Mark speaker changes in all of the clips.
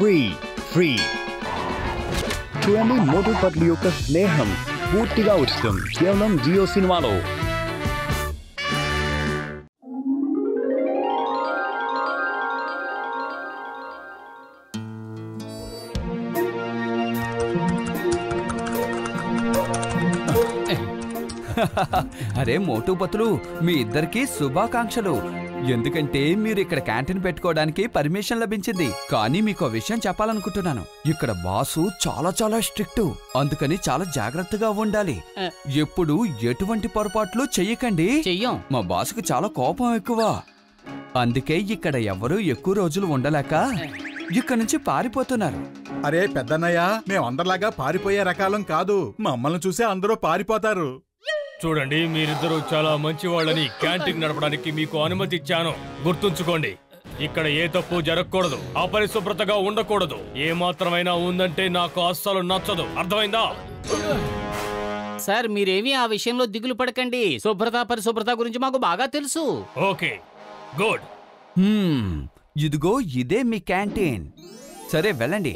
Speaker 1: Free చూడండి మోటు పత్లు యొక్క స్నేహం పూర్తిగా ఉచితం కేవలం జియో సినిమాలో.
Speaker 2: అరే మోటు పత్లు, మీ ఇద్దరికి శుభాకాంక్షలు. ఎందుకంటే మీరు ఇక్కడ క్యాంటీన్ పెట్టుకోవడానికి పర్మిషన్ లభించింది. కానీ మీకు విషయం చెప్పాలనుకుంటున్నాను. ఇక్కడ బాసు చాలా స్ట్రిక్ట్, అందుకని చాలా జాగ్రత్తగా ఉండాలి. ఎప్పుడు ఎటువంటి పొరపాట్లు చెయ్యకండి.
Speaker 3: చెయ్యం.
Speaker 2: మా బాసుకు చాలా కోపం ఎక్కువ. అందుకే ఇక్కడ ఎవరూ ఎక్కువ రోజులు ఉండలేక ఇక్కడ నుంచి పారిపోతున్నారు.
Speaker 4: అరే పెద్దన్నయ్య, మేమందరిలాగా పారిపోయే రకాలం కాదు. మమ్మల్ని చూసే అందరూ పారిపోతారు.
Speaker 5: చూడండి, మీరిద్దరూ చాలా మంచి వాళ్ళని క్యాంటీన్ నడపడానికి మీకు అనుమతి ఇచ్చాను. గుర్తుంచుకోండి, ఇక్కడ ఏ తప్పు జరగకూడదు, అపరిశుభ్రతగా ఉండకూడదు. ఏ మాత్రమైనా ఉందంటే నాకు అస్సలు నచ్చదు. అర్థమైందా?
Speaker 3: సార్, మీరేమీ ఆ విషయంలో దిగులు పడకండి. శుభ్రత పరిశుభ్రత గురించి మాకు బాగా తెలుసు.
Speaker 5: Okay, good.
Speaker 2: ఇదిగో ఇదే మీ క్యాంటీన్. సరే వెళ్ళండి.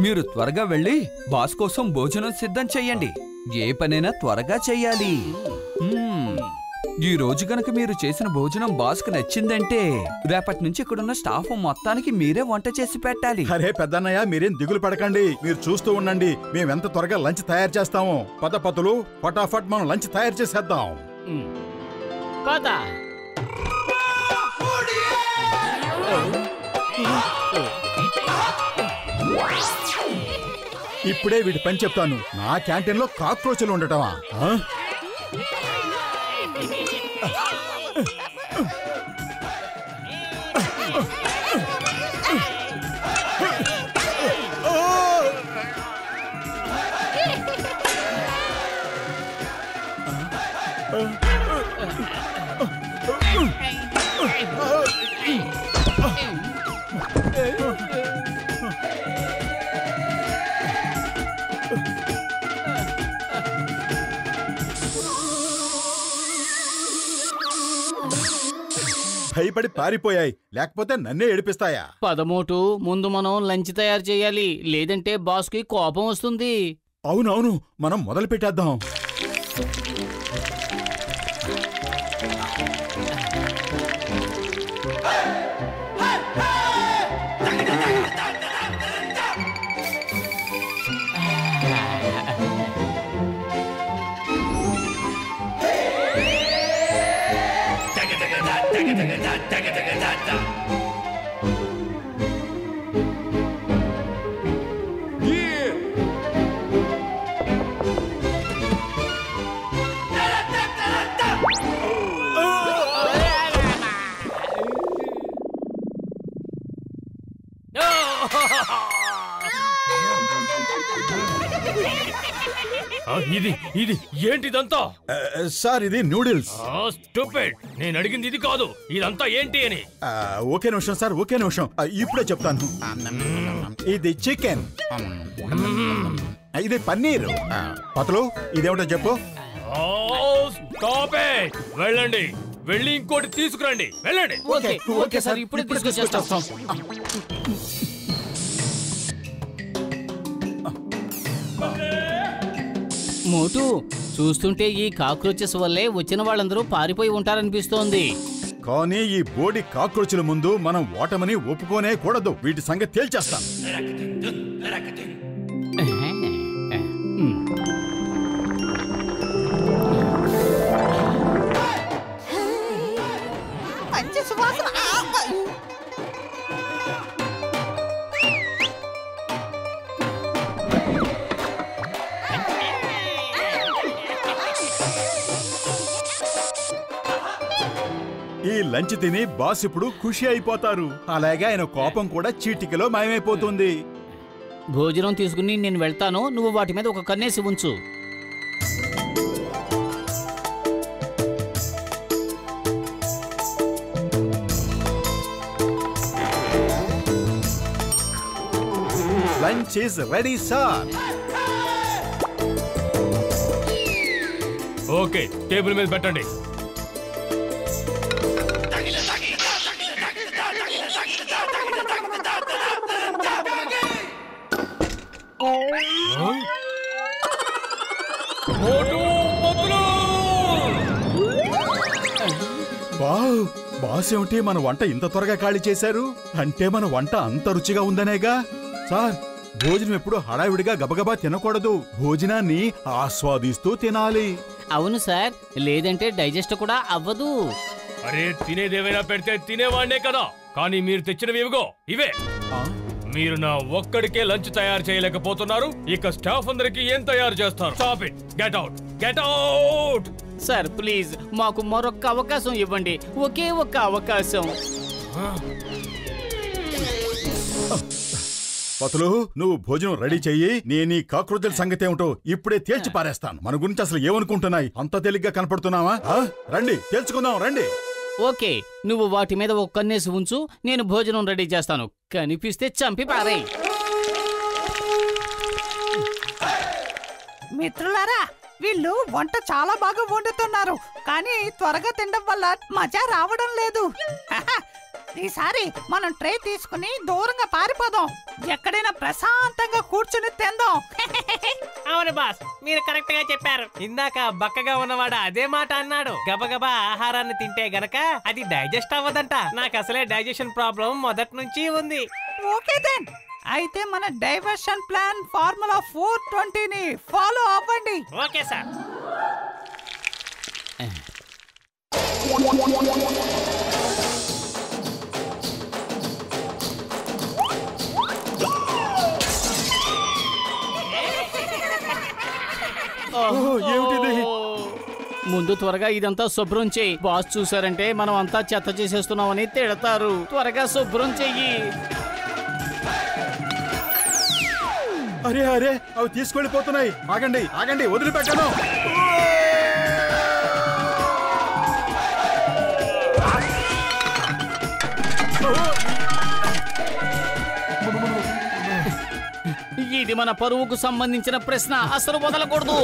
Speaker 2: మీరు త్వరగా వెళ్ళి బాస్ కోసం భోజనం సిద్ధం చెయ్యండి. ఏ పనైనా త్వరగా చెయ్యాలి. ఈ రోజు కనుక మీరు చేసిన భోజనం బాస్కు నచ్చిందంటే రేపటి నుంచి ఇక్కడున్న స్టాఫ్ మొత్తానికి మీరే వంట చేసి పెట్టాలి.
Speaker 4: అరే పెద్దన్నయ్య, మీరేం దిగులు పడకండి. మీరు చూస్తూ ఉండండి, మేమెంత త్వరగా లంచ్ తయారు చేస్తాము. పతులు ఫటాఫట్ మనం లంచ్ తయారు చేసేద్దాం. ఇప్పుడే వీటి పని చెప్తాను. నా క్యాంటీన్ లో కాక్రోచులు ఉండటమా? భయపడి పారిపోయాయి, లేకపోతే నన్నే ఏడిపిస్తాయా?
Speaker 3: పదమోటు, ముందు మనం లంచ్ తయారు చేయాలి, లేదంటే బాస్ కి కోపం వస్తుంది.
Speaker 4: అవునవును, మనం మొదలు పెట్టేద్దాం.
Speaker 5: ఇది ఏంటిదంతా?
Speaker 4: సార్, ఇది నూడిల్స్.
Speaker 5: స్టూపిడ్, నేను అడిగింది ఇది కాదు. ఇదంతా ఏంటి అని.
Speaker 4: ఒకే నిమిషం సార్, ఒకే నిమిషం, ఇప్పుడే చెప్తాను. ఇది చికెన్, ఇది పన్నీర్. పతులు, ఇదేమిటో చెప్పు.
Speaker 5: వెళ్ళండి, వెళ్ళి ఇంకోటి తీసుకురండి. వెళ్ళండి.
Speaker 3: ఓకే సార్, ఇప్పుడే తీసుకొచ్చేస్తాం. మోటు, చూస్తుంటే ఈ కాక్రోచెస్ వల్లే వచ్చిన వాళ్ళందరూ పారిపోయి ఉంటారనిపిస్తోంది.
Speaker 4: కానీ ఈ బోడి కాక్రోచుల ముందు మనం ఓటమని ఒప్పుకోనే కూడదు. వీటి సంగతి తేల్చేస్తాం. ఈ లంచ్ తిని బాస్ ఇప్పుడు ఖుషి అయిపోతారు. అలాగే ఆయన కోపం కూడా చీటికలో మాయమైపోతుంది.
Speaker 3: భోజనం తీసుకుని నేను వెళ్తాను, నువ్వు వాటి మీద ఒక కన్నేసి ఉంచు.
Speaker 4: Lunch is ready sir.
Speaker 5: Okay, table మీద పెట్టండి.
Speaker 4: వావ్, బాస్ ఏమిటి మన వంట ఇంత త్వరగా ఖాళీ చేశారు? అంటే మన వంట అంత రుచిగా ఉందనేగా? సార్, భోజనం ఎప్పుడు హడావిడిగా గబగబా తినకూడదు. భోజనాన్ని ఆస్వాదిస్తూ తినాలి.
Speaker 3: అవును సార్, లేదంటే డైజెస్ట్ కూడా అవ్వదు.
Speaker 5: అరే, తినేదేమైనా పెడితే తినేవాడినే కదా, కానీ మీరు తెచ్చినవి ఇవిగో ఇవే. మీరు నా ఒక్కడికే లంచ్ తయారు చేయలేకపోతున్నారు, ఇక స్టాఫ్ అందరికి ఏం తయారు చేస్తారు? Stop it, get out, get out.
Speaker 3: Sir please మాకు మరొక్క అవకాశం ఇవ్వండి, ఒకే ఒక్క అవకాశం.
Speaker 4: పతులు, నువ్వు భోజనం రెడీ చెయ్యి. నేను ఈ కాక్రోచుల సంగతి ఏమిటో ఇప్పుడే తేల్చి పారేస్తాను. మన గురించి అసలు ఏమనుకుంటున్నాయి? అంత తేలిగ్గా కనపడుతున్నావా? రండి తేల్చుకుందాం, రండి.
Speaker 3: ఓకే, నువ్వు వాటి మీద ఒక కన్నేసి ఉంచు, నేను భోజనం రెడీ చేస్తాను. కనిపిస్తే చంపి పారేయ్.
Speaker 6: మిత్రులారా, వీళ్ళు వంట చాలా బాగా వండుతున్నారు, కానీ త్వరగా తినడం వల్ల మజా రావడం లేదు. ఈసారి మనం ట్రే తీసుకుని దూరంగా పారిపోదాం, ఎక్కడైనా ప్రశాంతంగా కూర్చుని తిందాం.
Speaker 7: అవును బాస్, మీరు కరెక్ట్ గా చెప్పారు. ఇందాక బక్కగా ఉన్నవాడు అదే మాట అన్నాడు. గబగబా ఆహారాన్ని తింటే గనక అది డైజెస్ట్ అవ్వదంట. నాకు అసలే డైజెషన్ ప్రాబ్లం మొదటి నుంచి ఉంది.
Speaker 6: ఓకే దెన్, అయితే మన డైవర్షన్ ప్లాన్ ఫార్ములా 420ని ఫాలో అవ్వండి.
Speaker 7: Okay sir.
Speaker 3: ముందు త్వరగా ఇదంతా శుభ్రం చెయ్యి. బాస్ చూసారంటే మనం అంతా చెత్త చేసేస్తున్నామని తిడతారు. త్వరగా శుభ్రం చెయ్యి.
Speaker 4: అరే అరే, అవి తీసుకెళ్ళిపోతున్నాయి. ఆగండి ఆగండి, వదిలిపెట్టను.
Speaker 3: ఇది మన పరువుకు సంబంధించిన ప్రశ్న, అసలు వదలకూడదు.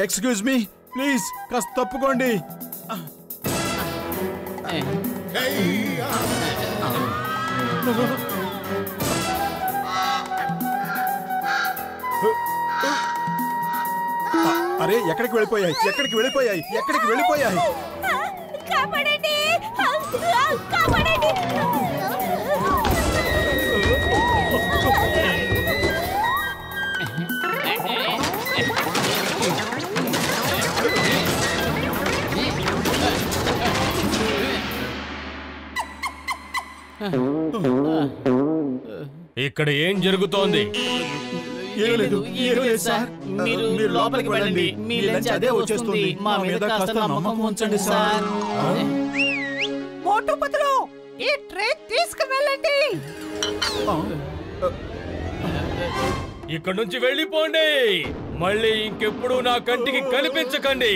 Speaker 4: ఎక్స్క్యూజ్ మీ ప్లీజ్, కాస్త తప్పుకోండి. అరే, ఎక్కడికి వెళ్ళిపోయాయి? ఎక్కడికి వెళ్ళిపోయాయి? ఎక్కడికి వెళ్ళిపోయాయి?
Speaker 8: కాపాడండి, కాపాడండి.
Speaker 5: ఇక్కడ ఏం జరుగుతోంది?
Speaker 3: మీరు లోపలికి వెళ్ళండి, మీ లంచ్ అదే వచ్చేస్తుంది. మా మీద కాస్త నమ్మకం ఉంచండి సార్.
Speaker 6: మోటు పతులు, ఈ ట్రే తీసుకువెళ్ళండి.
Speaker 5: ఇక్కడ నుంచి వెళ్ళిపోండి, మళ్ళీ ఇంకెప్పుడు నా కంటికి కనిపించకండి.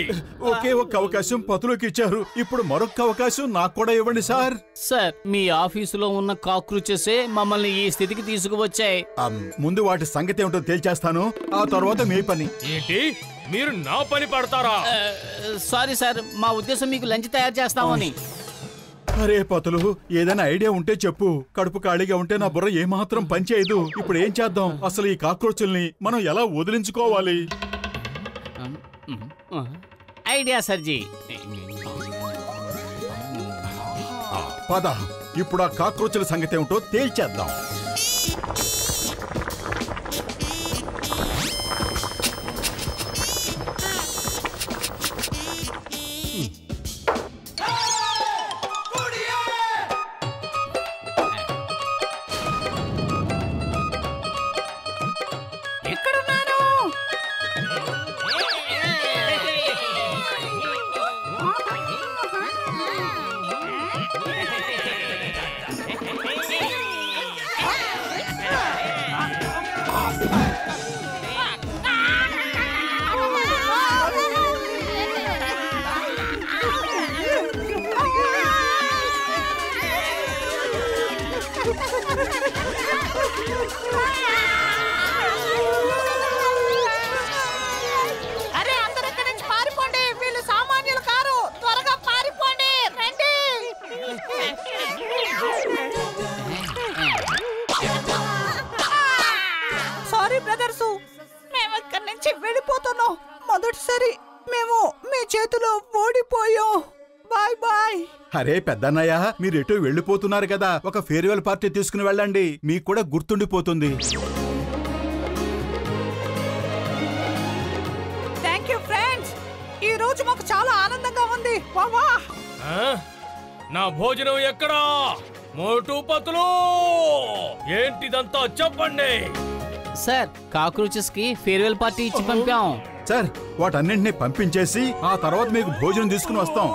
Speaker 4: ఒకే ఒక్క అవకాశం పతులోకి ఇచ్చారు, ఇప్పుడు మరొక అవకాశం నాకు కూడా ఇవ్వండి సార్.
Speaker 3: సార్, మీ ఆఫీసులో ఉన్న కాక్రోచెసే మమ్మల్ని ఈ స్థితికి తీసుకువచ్చాయి.
Speaker 4: ముందు వాటి సంగతి ఏమిటో తేల్చేస్తాను, ఆ తర్వాత మీ పని.
Speaker 5: ఏంటి, మీరు నా పని పడతారా?
Speaker 3: సారీ సార్, మా ఉద్దేశం మీకు లంచ్ తయారు చేస్తామని.
Speaker 4: అరే పతులు, ఏదైనా ఐడియా ఉంటే చెప్పు. కడుపు ఖాళీగా ఉంటే నా బుర్ర ఏమాత్రం పనిచేయదు. ఇప్పుడు ఏం చేద్దాం? అసలు ఈ కాక్రోచుల్ని మనం ఎలా వదిలించుకోవాలి?
Speaker 3: ఐడియా సర్జీ.
Speaker 4: పద, ఇప్పుడు ఆ కాక్రోచుల సంగతి ఏమిటో తేల్చేద్దాం.
Speaker 6: అరే, అందరూ ఇక్కడి నుంచి పారిపోండి, వీళ్ళు సామాన్యులు కారు, త్వరగా పారిపో. మొదటిసారి మేము మీ చేతిలో ఓడిపోయాం. Bye bye.
Speaker 4: అరే పెద్దన్నయ్య, మీరు ఎటో వెళ్ళిపోతున్నారు కదా, ఒక ఫేర్వెల్ పార్టీ తీసుకుని వెళ్ళండి, మీకు కూడా గుర్తుండిపోతుంది.
Speaker 6: థ్యాంక్ యూ ఫ్రెండ్స్, ఈ రోజు మాకు చాలా ఆనందంగా ఉంది. వావా,
Speaker 5: నా భోజనం ఎక్కడా? మోటు పతులు, ఏంటిదంతా చెప్పండి.
Speaker 3: సార్, కాక్రోచెస్ కి ఫేర్వెల్ పార్టీ ఇచ్చి పంపాం.
Speaker 4: సార్, వాటన్నింటినీ పంపించేసి ఆ తర్వాత మీకు భోజనం తీసుకుని వస్తాం.